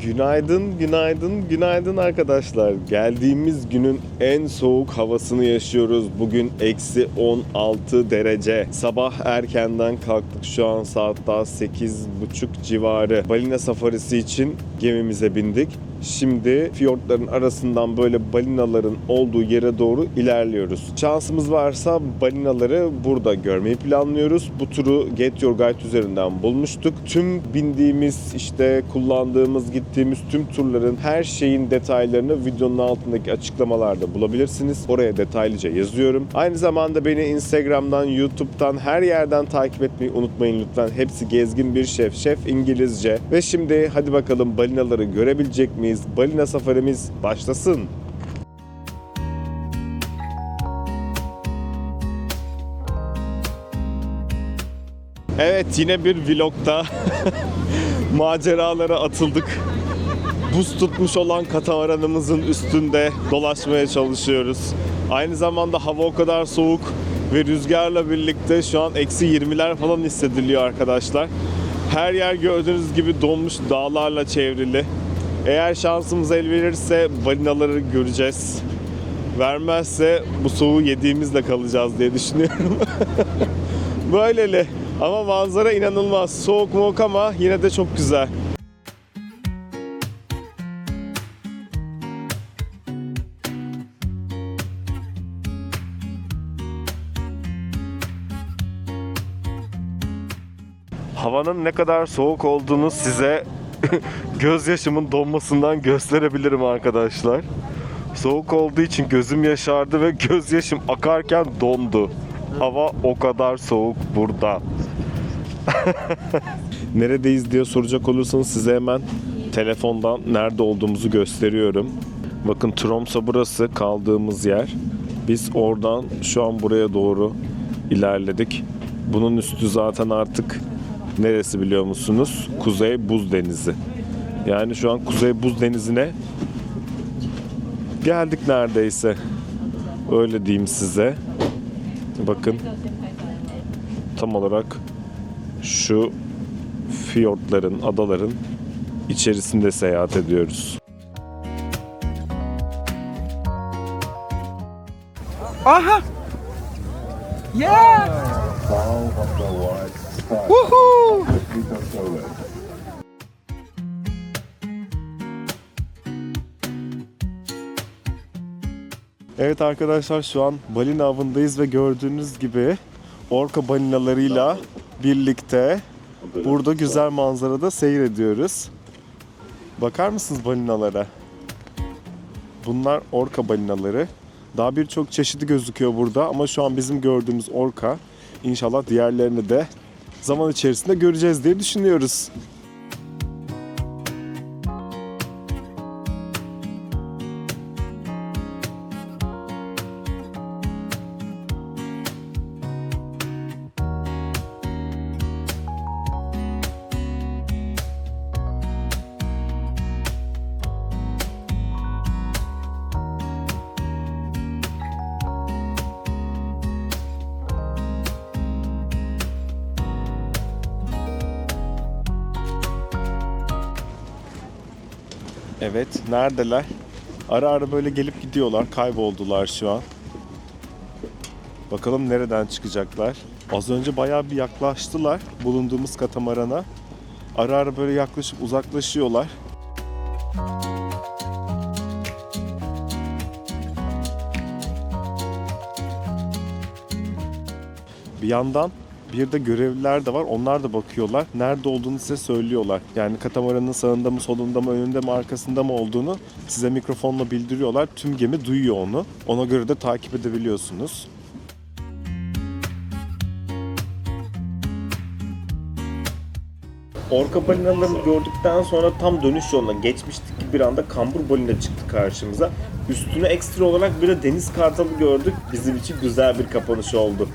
Günaydın, günaydın, günaydın arkadaşlar. Geldiğimiz günün en soğuk havasını yaşıyoruz. Bugün eksi 16 derece. Sabah erkenden kalktık. Şu an saat daha 8.30 civarı. Balina safarisi için gemimize bindik. Şimdi fiyortların arasından böyle balinaların olduğu yere doğru ilerliyoruz. Şansımız varsa balinaları burada görmeyi planlıyoruz. Bu turu Get Your Guide üzerinden bulmuştuk. Tüm bindiğimiz, işte kullandığımız, gittiğimiz tüm turların her şeyin detaylarını videonun altındaki açıklamalarda bulabilirsiniz. Oraya detaylıca yazıyorum. Aynı zamanda beni Instagram'dan, YouTube'dan, her yerden takip etmeyi unutmayın lütfen. Hepsi Gezgin Bir Şef, Şef İngilizce. Ve şimdi hadi bakalım balinaları görebilecek miyiz? Balina safarimiz başlasın. Evet, yine bir vlogda maceralara atıldık. Buz tutmuş olan katamaranımızın üstünde dolaşmaya çalışıyoruz. Aynı zamanda hava o kadar soğuk ve rüzgarla birlikte şu an eksi 20'ler falan hissediliyor arkadaşlar. Her yer gördüğünüz gibi donmuş dağlarla çevrili. Eğer şansımız el verirse balinaları göreceğiz. Vermezse bu soğuğu yediğimizle kalacağız diye düşünüyorum. Böyleli. Ama manzara inanılmaz. Soğuk moğuk ama yine de çok güzel. Havanın ne kadar soğuk olduğunu size gözyaşımın donmasından gösterebilirim arkadaşlar. Soğuk olduğu için gözüm yaşardı ve gözyaşım akarken dondu. Hava o kadar soğuk burada. Neredeyiz diye soracak olursanız size hemen telefondan nerede olduğumuzu gösteriyorum. Bakın, Tromsø burası, kaldığımız yer. Biz oradan şu an buraya doğru ilerledik. Bunun üstü zaten artık neresi biliyor musunuz? Kuzey Buz Denizi. Yani şu an Kuzey Buz Denizi'ne geldik neredeyse. Öyle diyeyim size. Bakın, tam olarak şu fiyortların, adaların içerisinde seyahat ediyoruz. Aha! Yeah! Woohoo! Evet arkadaşlar, şu an balina avındayız ve gördüğünüz gibi orka balinalarıyla birlikte burada güzel manzarada seyrediyoruz. Bakar mısınız balinalara? Bunlar orka balinaları. Daha birçok çeşidi gözüküyor burada ama şu an bizim gördüğümüz orka. İnşallah diğerlerini de zaman içerisinde göreceğiz diye düşünüyoruz. Evet, neredeler? Ara ara böyle gelip gidiyorlar, kayboldular şu an. Bakalım nereden çıkacaklar. Az önce bayağı bir yaklaştılar bulunduğumuz katamarana. Ara ara böyle yaklaşıp uzaklaşıyorlar. Bir yandan bir de görevliler de var. Onlar da bakıyorlar. Nerede olduğunu size söylüyorlar. Yani katamaranın sağında mı, solunda mı, önünde mi, arkasında mı olduğunu size mikrofonla bildiriyorlar. Tüm gemi duyuyor onu. Ona göre de takip edebiliyorsunuz. Orka balinalarını gördükten sonra tam dönüş yoluna geçmiştik ki bir anda kambur balina çıktı karşımıza. Üstüne ekstra olarak bir de deniz kartalı gördük. Bizim için güzel bir kapanış oldu.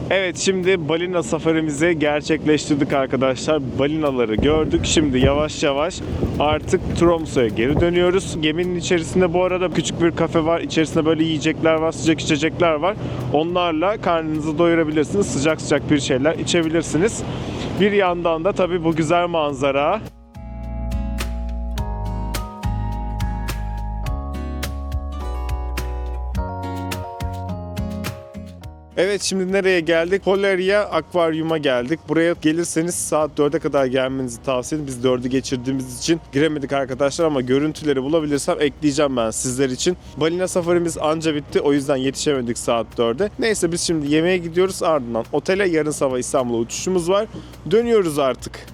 Evet, şimdi balina safarimizi gerçekleştirdik arkadaşlar. Balinaları gördük. Şimdi yavaş yavaş artık Tromsø'ya geri dönüyoruz. Geminin içerisinde bu arada küçük bir kafe var. İçerisinde böyle yiyecekler var, sıcak içecekler var. Onlarla karnınızı doyurabilirsiniz. Sıcak sıcak bir şeyler içebilirsiniz. Bir yandan da tabii bu güzel manzara. Evet, şimdi nereye geldik? Polleria Akvaryum'a geldik. Buraya gelirseniz saat 4'e kadar gelmenizi tavsiye ederim. Biz 4'ü geçirdiğimiz için giremedik arkadaşlar ama görüntüleri bulabilirsem ekleyeceğim ben sizler için. Balina safarimiz anca bitti. O yüzden yetişemedik saat 4'e. Neyse, biz şimdi yemeğe gidiyoruz, ardından otele. Yarın sabah İstanbul'a uçuşumuz var. Dönüyoruz artık.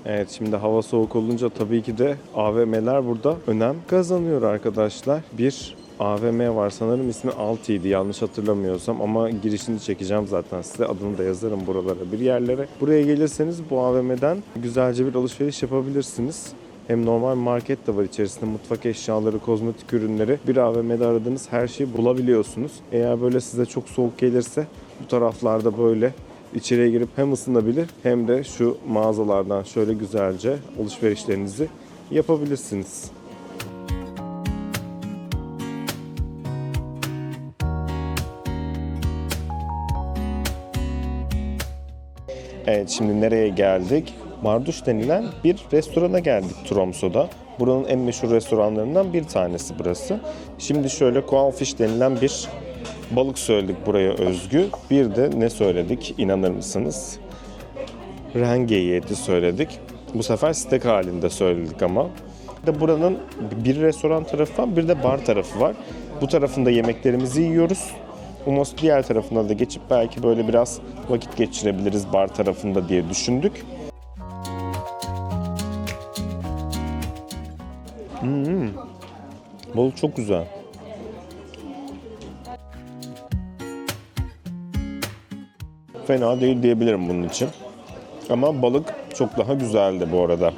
Evet, şimdi hava soğuk olunca tabii ki de AVM'ler burada önem kazanıyor arkadaşlar. Bir AVM var sanırım, ismi Alti'ydi yanlış hatırlamıyorsam ama girişini çekeceğim zaten size, adını da yazarım buralara bir yerlere. Buraya gelirseniz bu AVM'den güzelce bir alışveriş yapabilirsiniz. Hem normal market de var içerisinde, mutfak eşyaları, kozmetik ürünleri. Bir AVM'de aradığınız her şeyi bulabiliyorsunuz. Eğer böyle size çok soğuk gelirse bu taraflarda böyle içeriye girip hem ısınabilir hem de şu mağazalardan şöyle güzelce alışverişlerinizi yapabilirsiniz. Evet, şimdi nereye geldik? Marduş denilen bir restorana geldik Tromsø'da. Buranın en meşhur restoranlarından bir tanesi burası. Şimdi şöyle Koalfish denilen bir balık söyledik buraya özgü. Bir de ne söyledik inanır mısınız? Rengeyi eti söyledik. Bu sefer steak halinde söyledik ama. Buranın bir restoran tarafı var, bir de bar tarafı var. Bu tarafında yemeklerimizi yiyoruz. Umos diğer tarafına da geçip belki böyle biraz vakit geçirebiliriz bar tarafında diye düşündük. Balık çok güzel. Fena değil diyebilirim bunun için. Ama balık çok daha güzeldi bu arada.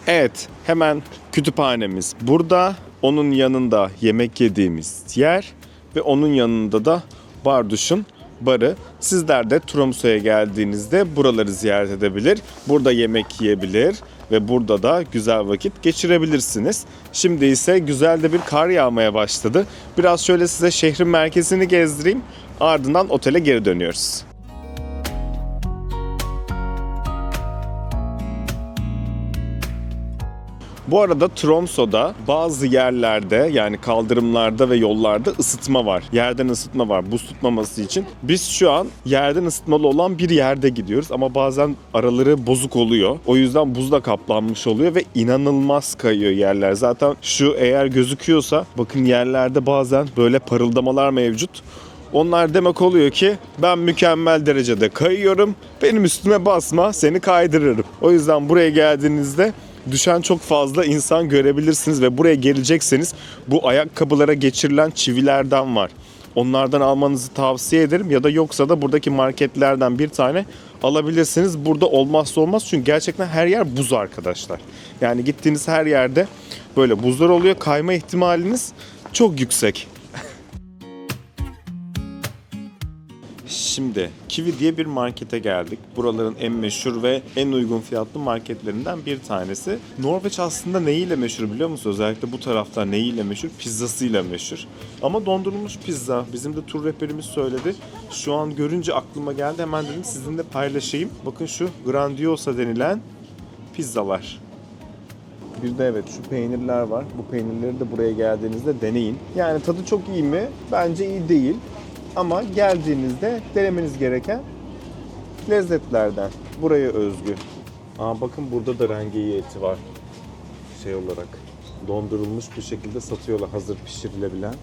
Evet, hemen kütüphanemiz burada. Onun yanında yemek yediğimiz yer ve onun yanında da Barduş'un barı. Sizler de Tromsø'ya geldiğinizde buraları ziyaret edebilir. Burada yemek yiyebilir. ve burada da güzel vakit geçirebilirsiniz. Şimdi ise güzel de bir kar yağmaya başladı. Biraz şöyle size şehrin merkezini gezdireyim. Ardından otele geri dönüyoruz. Bu arada Tromso'da bazı yerlerde, yani kaldırımlarda ve yollarda ısıtma var. Yerden ısıtma var buz tutmaması için. Biz şu an yerden ısıtmalı olan bir yerde gidiyoruz ama bazen araları bozuk oluyor. O yüzden buzla kaplanmış oluyor ve inanılmaz kayıyor yerler. Zaten şu eğer gözüküyorsa bakın yerlerde bazen böyle parıldamalar mevcut. Onlar demek oluyor ki ben mükemmel derecede kayıyorum. Benim üstüme basma, seni kaydırırım. O yüzden buraya geldiğinizde düşen çok fazla insan görebilirsiniz ve buraya gelecekseniz bu ayakkabılara geçirilen çivilerden var. Onlardan almanızı tavsiye ederim ya da yoksa da buradaki marketlerden bir tane alabilirsiniz. Burada olmazsa olmaz çünkü gerçekten her yer buz arkadaşlar. Yani gittiğiniz her yerde böyle buzlar oluyor. Kayma ihtimaliniz çok yüksek. Şimdi Kiwi diye bir markete geldik. Buraların en meşhur ve en uygun fiyatlı marketlerinden bir tanesi. Norveç aslında neyiyle meşhur biliyor musunuz? Özellikle bu tarafta neyiyle meşhur? Pizzasıyla meşhur. Ama dondurulmuş pizza. Bizim de tur rehberimiz söyledi. Şu an görünce aklıma geldi. Hemen dedim sizinle paylaşayım. Bakın şu Grandiosa denilen pizzalar. Bir de evet şu peynirler var. Bu peynirleri de buraya geldiğinizde deneyin. Yani tadı çok iyi mi? Bence iyi değil. Ama geldiğinizde denemeniz gereken lezzetlerden. Buraya özgü. Bakın burada da rengeyi eti var. Şey olarak dondurulmuş bir şekilde satıyorlar hazır pişirilebilen.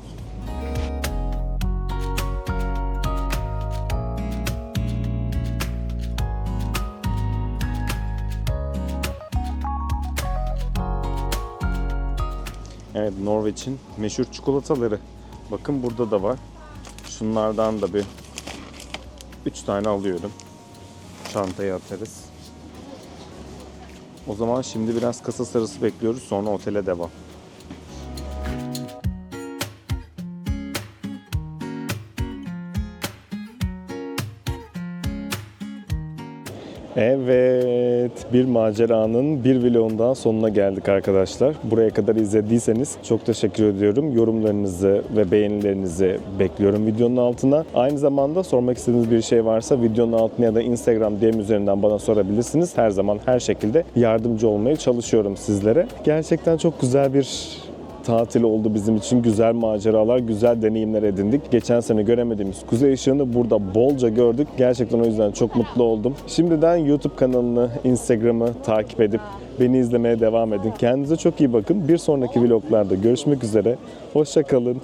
Evet, Norveç'in meşhur çikolataları. Bakın burada da var. Şunlardan da bir 3 tane alıyorum. Çantaya atarız. O zaman şimdi biraz kasa sırası bekliyoruz. Sonra otele devam. Evet, bir maceranın bir vlogun daha sonuna geldik arkadaşlar. Buraya kadar izlediyseniz çok teşekkür ediyorum. Yorumlarınızı ve beğenilerinizi bekliyorum videonun altına. Aynı zamanda sormak istediğiniz bir şey varsa videonun altına ya da Instagram DM üzerinden bana sorabilirsiniz. Her zaman her şekilde yardımcı olmaya çalışıyorum sizlere. Gerçekten çok güzel bir tatil oldu bizim için. Güzel maceralar, güzel deneyimler edindik. Geçen sene göremediğimiz kuzey ışığını burada bolca gördük. Gerçekten o yüzden çok mutlu oldum. Şimdiden YouTube kanalını, Instagram'ı takip edip beni izlemeye devam edin. Kendinize çok iyi bakın. Bir sonraki vloglarda görüşmek üzere. Hoşça kalın.